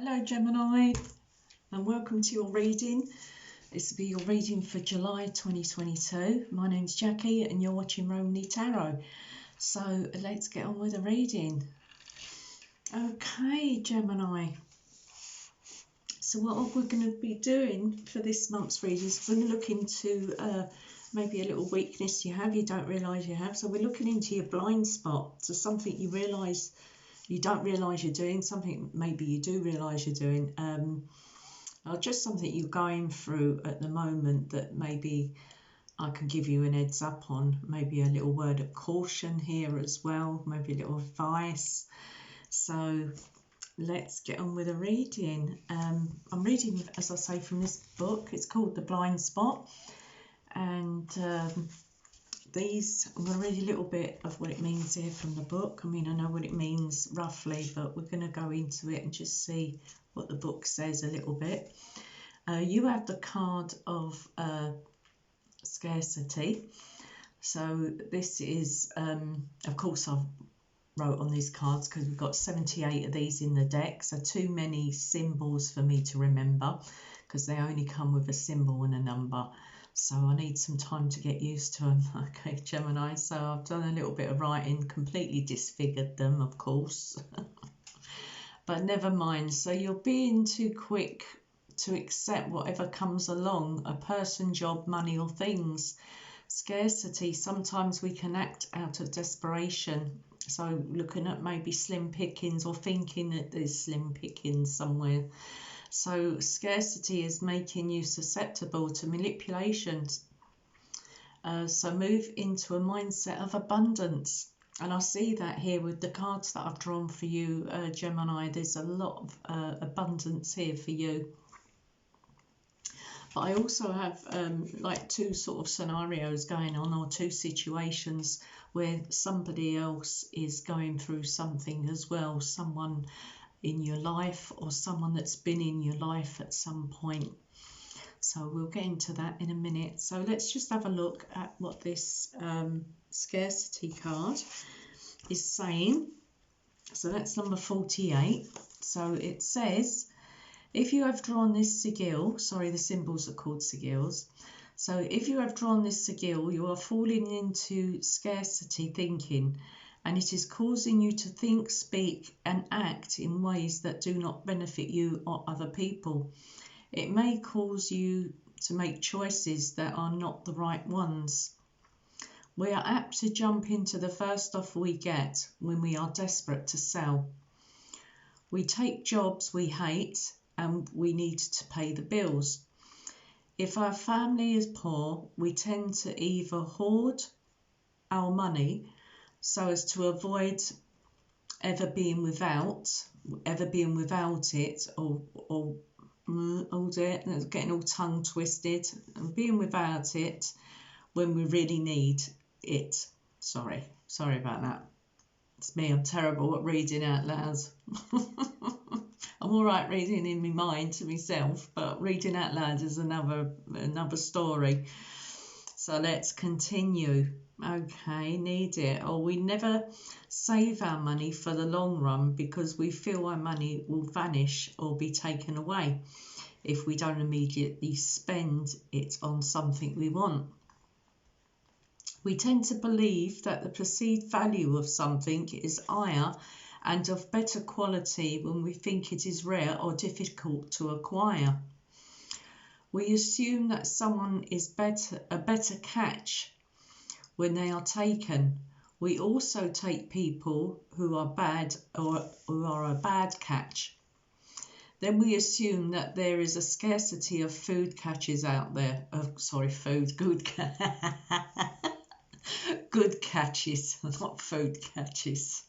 Hello Gemini, and welcome to your reading. This will be your reading for July 2022. My name's Jackie and you're watching Romany Tarot. So let's get on with the reading. Okay Gemini, so what we're going to be doing for this month's reading is we're going to look into maybe a little weakness you have, you don't realise you have. So we're looking into your blind spot, so something you realise you don't realise you're doing, something maybe you do realise you're doing, or just something you're going through at the moment that maybe I can give you an heads up on, maybe a little word of caution here as well, maybe a little advice. So let's get on with the reading. I'm reading, as I say, from this book. It's called The Blind Spot, and I'm going to read a little bit of what it means here from the book. I mean, I know what it means roughly, but we're going to go into it and just see what the book says a little bit. You have the card of Scarcity. So this is, of course, I've wrote on these cards because we've got 78 of these in the deck. So too many symbols for me to remember because they only come with a symbol and a number. So I need some time to get used to them. Okay, Gemini, so I've done a little bit of writing, completely disfigured them, of course. But never mind. So you're being too quick to accept whatever comes along, a person, job, money or things. Scarcity, sometimes we can act out of desperation. So looking at maybe slim pickings or thinking that there's slim pickings somewhere. So scarcity is making you susceptible to manipulations. So move into a mindset of abundance. And I see that here with the cards that I've drawn for you, Gemini. There's a lot of abundance here for you. But I also have like two sort of scenarios going on, or two situations where somebody else is going through something as well. Someone in your life or someone that's been in your life at some point. So we'll get into that in a minute. So let's just have a look at what this scarcity card is saying. So that's number 48. So it says, if you have drawn this sigil, sorry, the symbols are called sigils. So if you have drawn this sigil, you are falling into scarcity thinking, and it is causing you to think, speak and act in ways that do not benefit you or other people. It may cause you to make choices that are not the right ones. We are apt to jump into the first offer we get when we are desperate to sell. We take jobs we hate and we need to pay the bills. If our family is poor, we tend to either hoard our money so as to avoid ever being without it, or hold it, getting all tongue twisted, and being without it when we really need it. Sorry about that. It's me, I'm terrible at reading out loud. I'm all right reading in my mind to myself, but reading out loud is another story. So let's continue. Okay, need it. Or we never save our money for the long run because we feel our money will vanish or be taken away if we don't immediately spend it on something we want. We tend to believe that the perceived value of something is higher and of better quality when we think it is rare or difficult to acquire. We assume that someone is a better catch when they are taken. We also take people who are bad or who are a bad catch. Then we assume that there is a scarcity of food catches out there. Good catches, not food catches.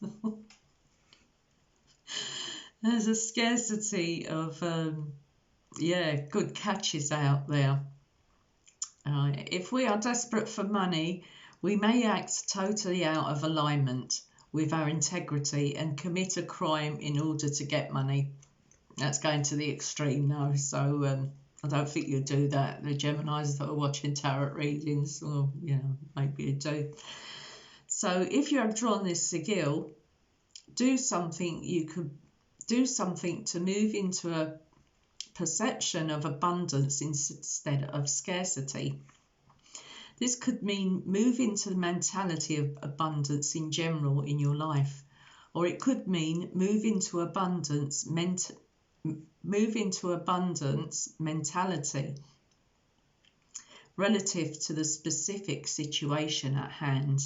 There's a scarcity of good catches out there. If we are desperate for money, we may act totally out of alignment with our integrity and commit a crime in order to get money. That's going to the extreme now, so I don't think you'll do that. The Geminis that are watching tarot readings, or maybe you do. So if you have drawn this sigil, do something you could do something to move into a perception of abundance instead of scarcity. This could mean move into the mentality of abundance in general in your life, or it could mean move into abundance mentality relative to the specific situation at hand.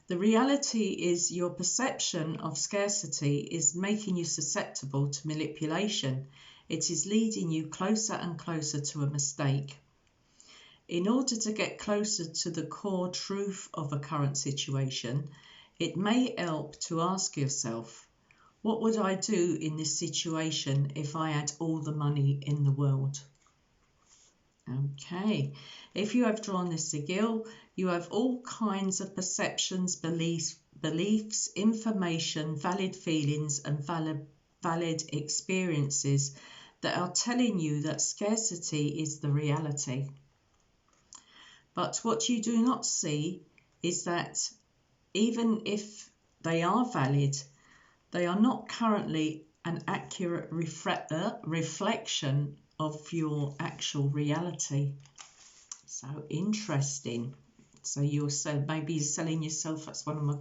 The reality is your perception of scarcity is making you susceptible to manipulation. It is leading you closer and closer to a mistake. In order to get closer to the core truth of a current situation, it may help to ask yourself, what would I do in this situation if I had all the money in the world? Okay, if you have drawn this sigil, you have all kinds of perceptions, beliefs, information, valid feelings, and valid experiences that are telling you that scarcity is the reality. But what you do not see is that even if they are valid, they are not currently an accurate reflection of your actual reality. So interesting. So maybe you're selling yourself, that's one of my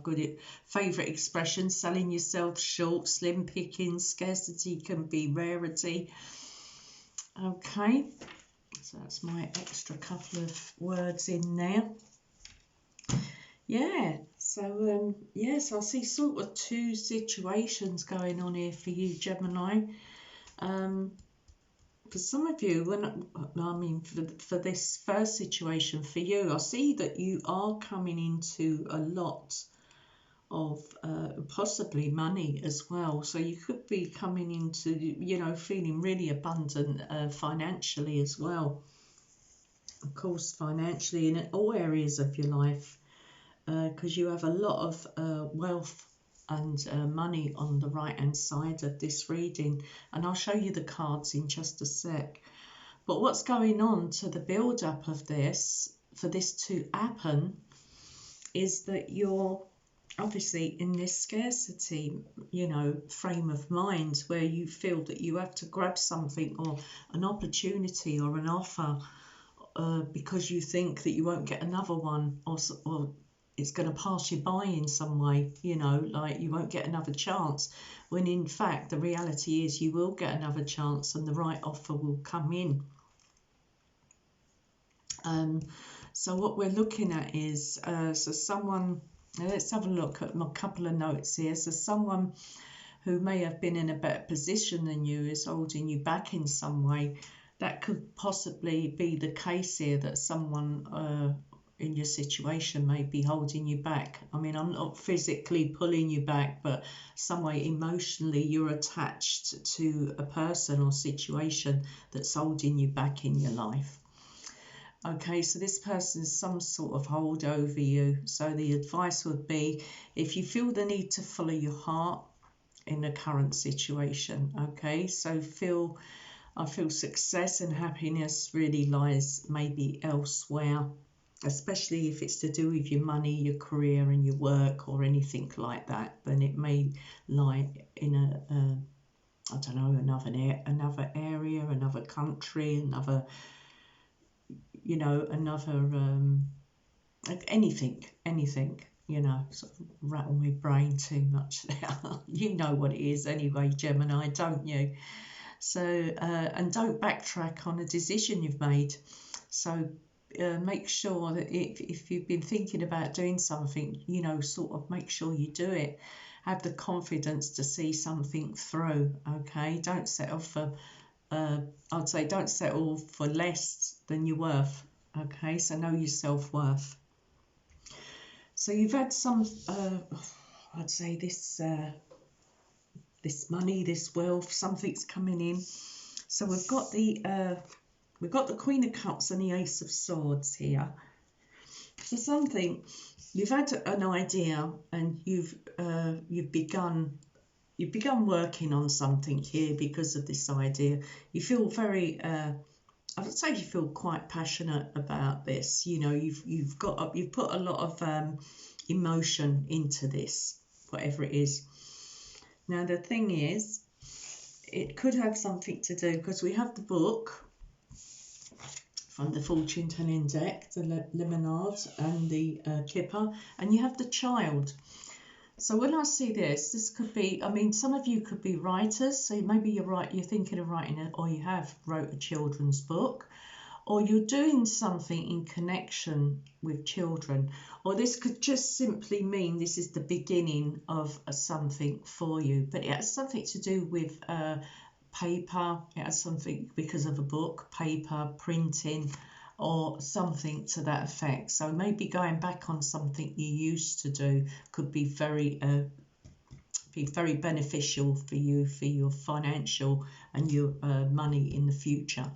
favourite expressions, selling yourself short, slim pickings, scarcity can be rarity. Okay, so that's my extra couple of words in there. Yeah, so yes, I see sort of two situations going on here for you, Gemini. For some of you, for this first situation for you, I see that you are coming into a lot of possibly money as well. So you could be coming into, feeling really abundant financially as well. Of course, financially in all areas of your life, because you have a lot of wealth and money on the right hand side of this reading, and I'll show you the cards in just a sec. But what's going on to the build up of this, for this to happen, is that you're obviously in this scarcity, frame of mind where you feel that you have to grab something or an opportunity or an offer because you think that you won't get another one, or it's going to pass you by in some way, like you won't get another chance, when in fact the reality is you will get another chance and the right offer will come in. So what we're looking at is, let's have a look at my couple of notes here. So someone who may have been in a better position than you is holding you back in some way. That could possibly be the case here, that someone in your situation may be holding you back. I mean, I'm not physically pulling you back, but some way emotionally you're attached to a person or situation that's holding you back in your life. Okay, so this person is some sort of hold over you. So the advice would be, if you feel the need to follow your heart in the current situation, okay, so I feel success and happiness really lies maybe elsewhere, especially if it's to do with your money, your career and your work or anything like that, then it may lie in another area, another country, another anything, sort of rattle my brain too much there. You know what it is anyway, Gemini, don't you? So, and don't backtrack on a decision you've made. So make sure that if you've been thinking about doing something, sort of make sure you do it. Have the confidence to see something through, okay? Don't settle for, I'd say don't settle for less than you're worth, okay? So know your self-worth. So you've had some, I'd say this money, this wealth, something's coming in. So we've got the Queen of Cups and the Ace of Swords here. So something, you've had an idea and you've begun working on something here because of this idea. You feel very, I would say you feel quite passionate about this. You've put a lot of emotion into this, whatever it is. Now, the thing is, it could have something to do, because we have the book from the fortune telling deck, the Lemonade and the Kipper, and you have the child. So when I see this could be, I mean, some of you could be writers, so maybe you're thinking of writing it, or you have wrote a children's book, or you're doing something in connection with children, or this could just simply mean this is the beginning of something for you, but it has something to do with paper, it has something because of a book, paper, printing, or something to that effect. So maybe going back on something you used to do could be very beneficial for you, for your financial and your money in the future.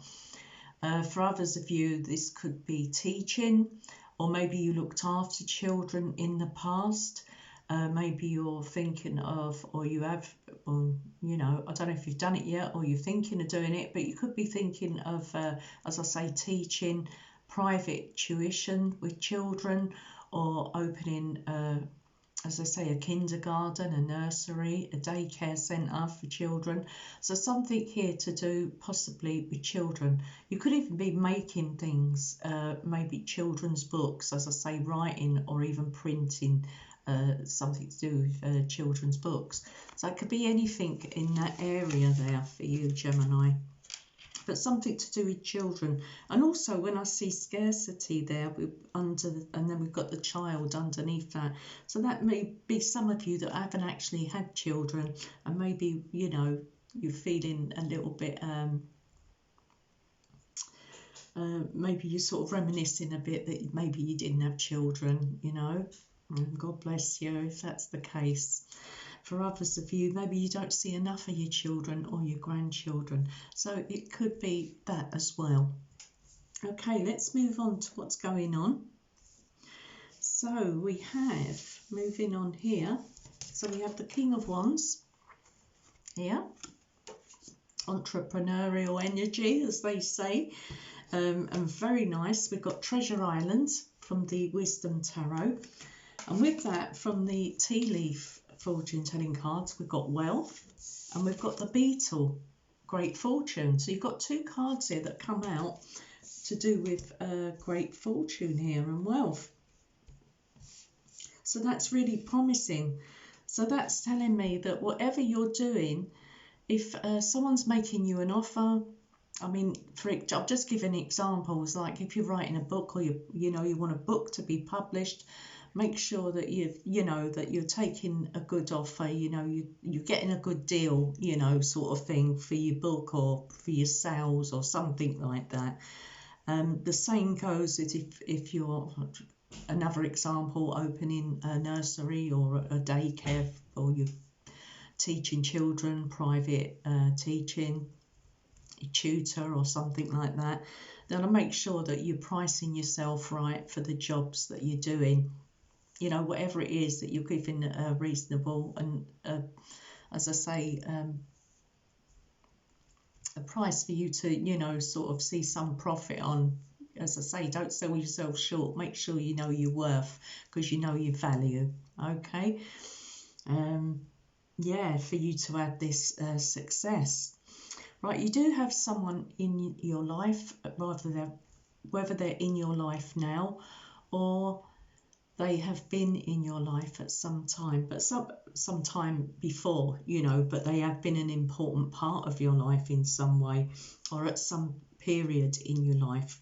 For others of you, this could be teaching, or maybe you looked after children in the past. Maybe you're thinking of, or you have, you know, I don't know if you've done it yet, or you're thinking of doing it, but you could be thinking of, as I say, teaching private tuition with children, or opening, as I say, a kindergarten, a nursery, a daycare centre for children. So something here to do possibly with children. You could even be making things, maybe children's books, as I say, writing or even printing. Something to do with children's books. So it could be anything in that area there for you, Gemini, but something to do with children. And also when I see scarcity there and then we've got the child underneath that, so that may be some of you that haven't actually had children, and maybe, you know, you're feeling a little bit maybe you're sort of reminiscing a bit that maybe you didn't have children, you know. God bless you if that's the case. For others of you, maybe you don't see enough of your children or your grandchildren. So it could be that as well. Okay, let's move on to what's going on. So we have, moving on here, so we have the King of Wands here. Entrepreneurial energy, as they say. And very nice. We've got Treasure Island from the Wisdom Tarot. And with that, from the tea leaf fortune telling cards, we've got wealth, and we've got the beetle, great fortune. So you've got two cards here that come out to do with great fortune here and wealth. So that's really promising. So that's telling me that whatever you're doing, if someone's making you an offer, I mean, I'm just giving examples, like if you're writing a book, or you want a book to be published, make sure that that you're taking a good offer, you're getting a good deal, sort of thing for your book or for your sales or something like that. The same goes if you're, another example, opening a nursery or a daycare, or you're teaching children, private teaching, a tutor or something like that. Then make sure that you're pricing yourself right for the jobs that you're doing. Whatever it is that you're giving reasonable and, as I say, a price for you to, sort of see some profit on. As I say, don't sell yourself short. Make sure you know your worth, because you know your value. Okay. For you to have this success. Right, you do have someone in your life, whether they're in your life now or they have been in your life at some time, but some time before, but they have been an important part of your life in some way, or at some period in your life.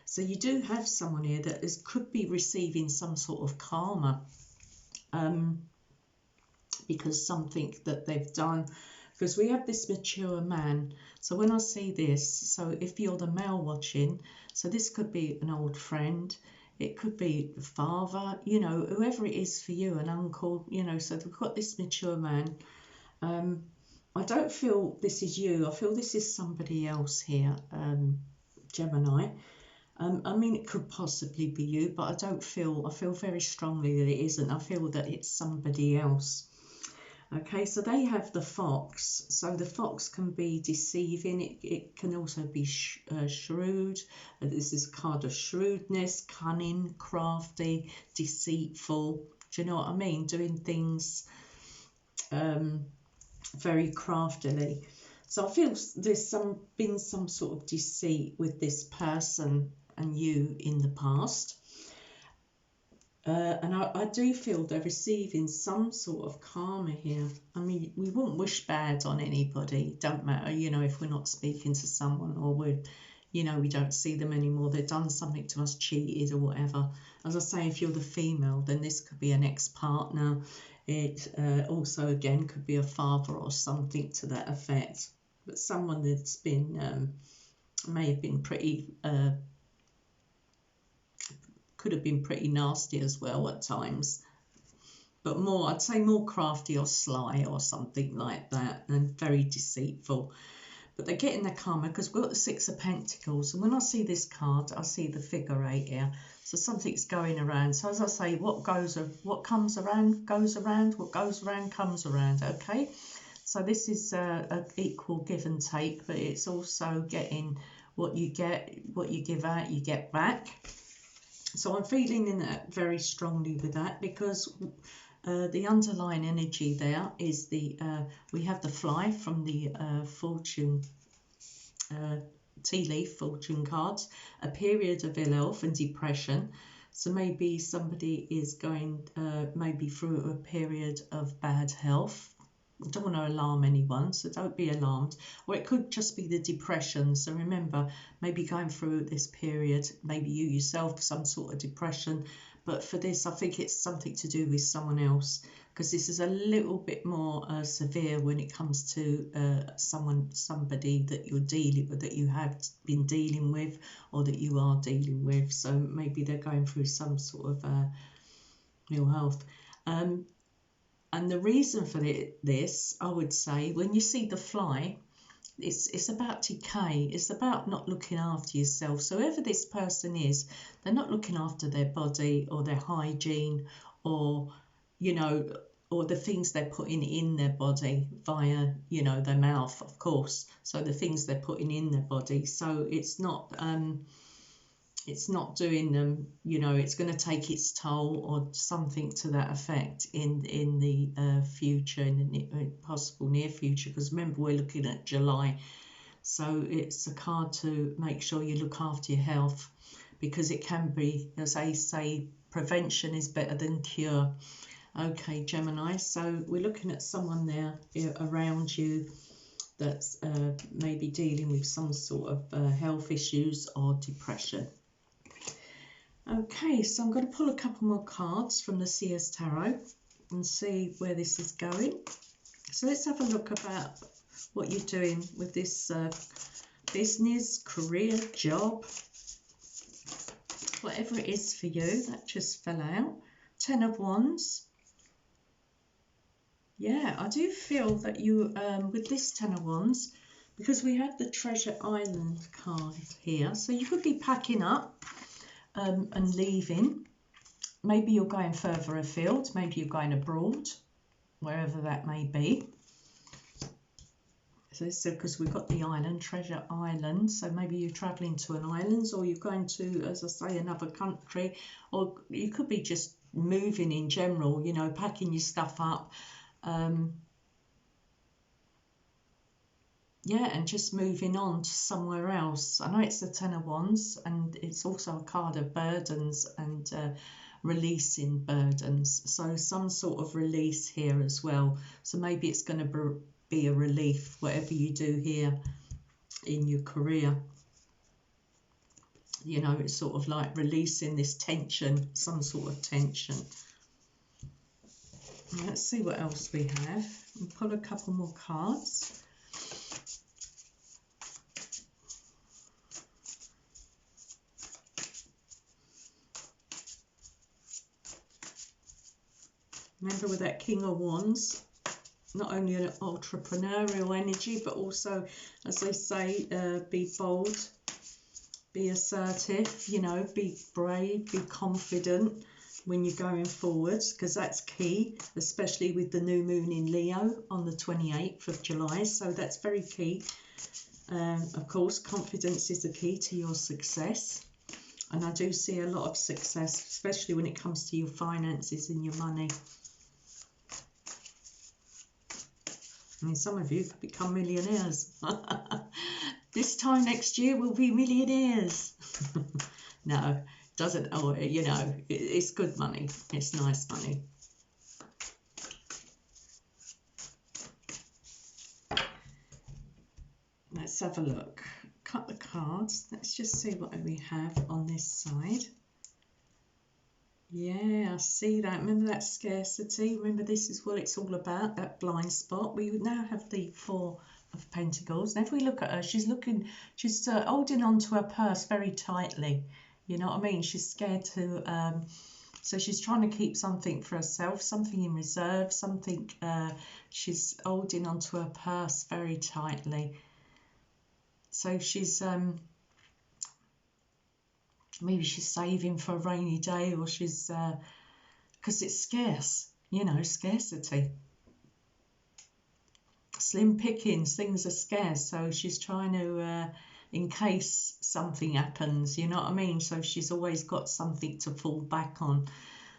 So you do have someone here that could be receiving some sort of karma, because something that they've done. Because we have this mature man. So when I see this, so if you're the male watching, so this could be an old friend, it could be the father, whoever it is for you, an uncle, so we've got this mature man. I don't feel this is you. I feel this is somebody else here, Gemini. I mean, it could possibly be you, but I feel very strongly that it isn't. I feel that it's somebody else. Okay, so they have the fox. So the fox can be deceiving. It can also be shrewd. This is a card of shrewdness, cunning, crafty, deceitful. Do you know what I mean? Doing things very craftily. So I feel there's been some sort of deceit with this person and you in the past. And I do feel they're receiving some sort of karma here. I mean, we wouldn't wish bad on anybody. Don't matter, you know, if we're not speaking to someone or we're, you know, we don't see them anymore. They've done something to us, cheated or whatever. As I say, if you're the female, then this could be an ex-partner. It also, again, could be a father or something to that effect. But someone that's been, may have been pretty... could have been pretty nasty as well at times, but more, I'd say more crafty or sly or something like that, and very deceitful. But they're getting their karma because we've got the Six of Pentacles, and when I see this card, I see the figure 8 here. So something's going around. So as I say, what comes around goes around, what goes around comes around. Okay, so this is an equal give and take, but it's also getting what you get, what you give out, you get back. So I'm feeling in that very strongly with that, because the underlying energy there is the we have the fly from the fortune tea leaf fortune cards, a period of ill health and depression. So maybe somebody is going maybe through a period of bad health. I don't want to alarm anyone, so don't be alarmed. Or it could just be the depression. So remember, maybe going through this period, maybe you yourself, some sort of depression. But for this, I think it's something to do with someone else, because this is a little bit more severe when it comes to somebody that you're dealing with, that you have been dealing with, or that you are dealing with. So maybe they're going through some sort of ill health. And the reason for this, I would say, when you see the fly, it's about decay. It's about not looking after yourself. So whoever this person is, they're not looking after their body or their hygiene, or, you know, or the things they're putting in their body via, you know, their mouth, of course. So the things they're putting in their body. So it's not doing them, you know, it's going to take its toll or something to that effect in the future, in the possible near future, because remember, we're looking at July. So it's a card to make sure you look after your health, because it can be, as they say, prevention is better than cure. Okay, Gemini, so we're looking at someone there around you that's maybe dealing with some sort of health issues or depression. Okay, so I'm going to pull a couple more cards from the Seer's Tarot and see where this is going. So let's have a look about what you're doing with this business, career, job, whatever it is for you. That just fell out. 10 of Wands. Yeah, I do feel that you, with this 10 of Wands, because we had the Treasure Island card here, so you could be packing up and leaving. Maybe you're going further afield, maybe you're going abroad, wherever that may be. So because we've got the island, Treasure Island, so maybe you're travelling to an island, or you're going to, as I say, another country, or you could be just moving in general, you know, packing your stuff up. Yeah, and just moving on to somewhere else. I know it's the 10 of Wands, and it's also a card of burdens and releasing burdens. So some sort of release here as well. So maybe it's going to be a relief, whatever you do here in your career. You know, it's sort of like releasing this tension, some sort of tension. Let's see what else we have. We'll pull a couple more cards. Remember, with that King of Wands, not only an entrepreneurial energy, but also, as they say, be bold, be assertive, you know, be brave, be confident when you're going forwards, because that's key, especially with the new moon in Leo on the 28th of July. So that's very key. Of course, confidence is the key to your success. And I do see a lot of success, especially when it comes to your finances and your money. I mean, some of you could become millionaires. This time next year we'll be millionaires. No, doesn't. Oh, you know, it's good money. It's nice money. Let's have a look. Cut the cards. Let's just see what we have on this side. Yeah, I see that. Remember that scarcity? Remember, this is what it's all about, that blind spot. We now have the Four of Pentacles. And if we look at her, she's holding on to her purse very tightly. You know what I mean? She's scared to, so she's trying to keep something for herself, something in reserve, something, she's holding on to her purse very tightly. So she's, maybe she's saving for a rainy day, or she's, because it's scarce, you know, scarcity. Slim pickings, things are scarce, so she's trying to, in case something happens, you know what I mean? So she's always got something to fall back on.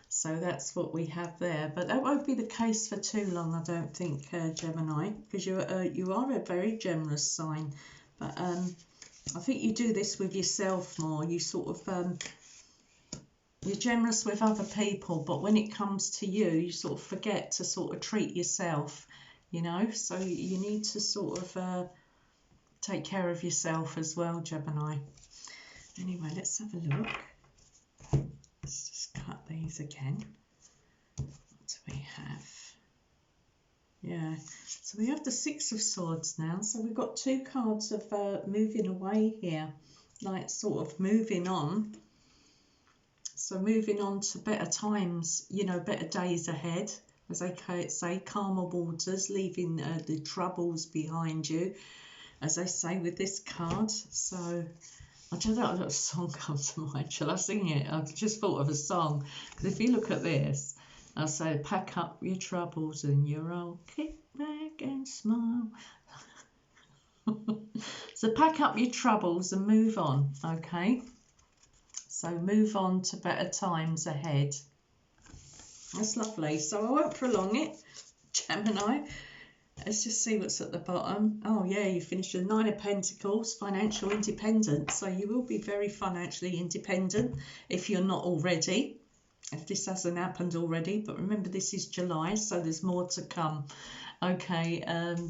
So that's what we have there. But that won't be the case for too long, I don't think, Gemini, because you are a very generous sign. But I think you do this with yourself more. You sort of, you're generous with other people, but when it comes to you, you sort of forget to sort of treat yourself, you know. So you need to sort of take care of yourself as well, Gemini. Anyway, let's have a look. Let's just cut these again. What do we have? Yeah, so we have the Six of Swords now. So we've got two cards of moving away here, like sort of moving on. So moving on to better times, you know, better days ahead, as I say, calmer waters, leaving the troubles behind you, as I say with this card. So I don't know what song comes to mind. Shall I sing it? I just thought of a song. Because if you look at this, I'll say, pack up your troubles and your old kick back and smile. So pack up your troubles and move on, okay? So move on to better times ahead. That's lovely. So I won't prolong it, Gemini. Let's just see what's at the bottom. Oh, yeah, you finished with Nine of Pentacles, financial independence. So you will be very financially independent if you're not already. If this hasn't happened already, but remember this is July, so there's more to come. Okay,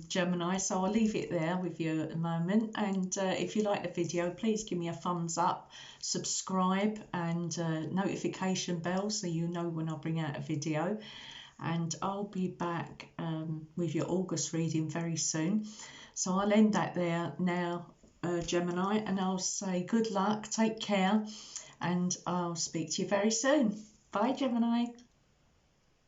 Gemini, so I'll leave it there with you at the moment. And if you like the video, please give me a thumbs up, subscribe, and notification bell so you know when I bring out a video. And I'll be back with your August reading very soon. So I'll end that there now, Gemini, and I'll say good luck, take care, and I'll speak to you very soon. Bye, Gemini.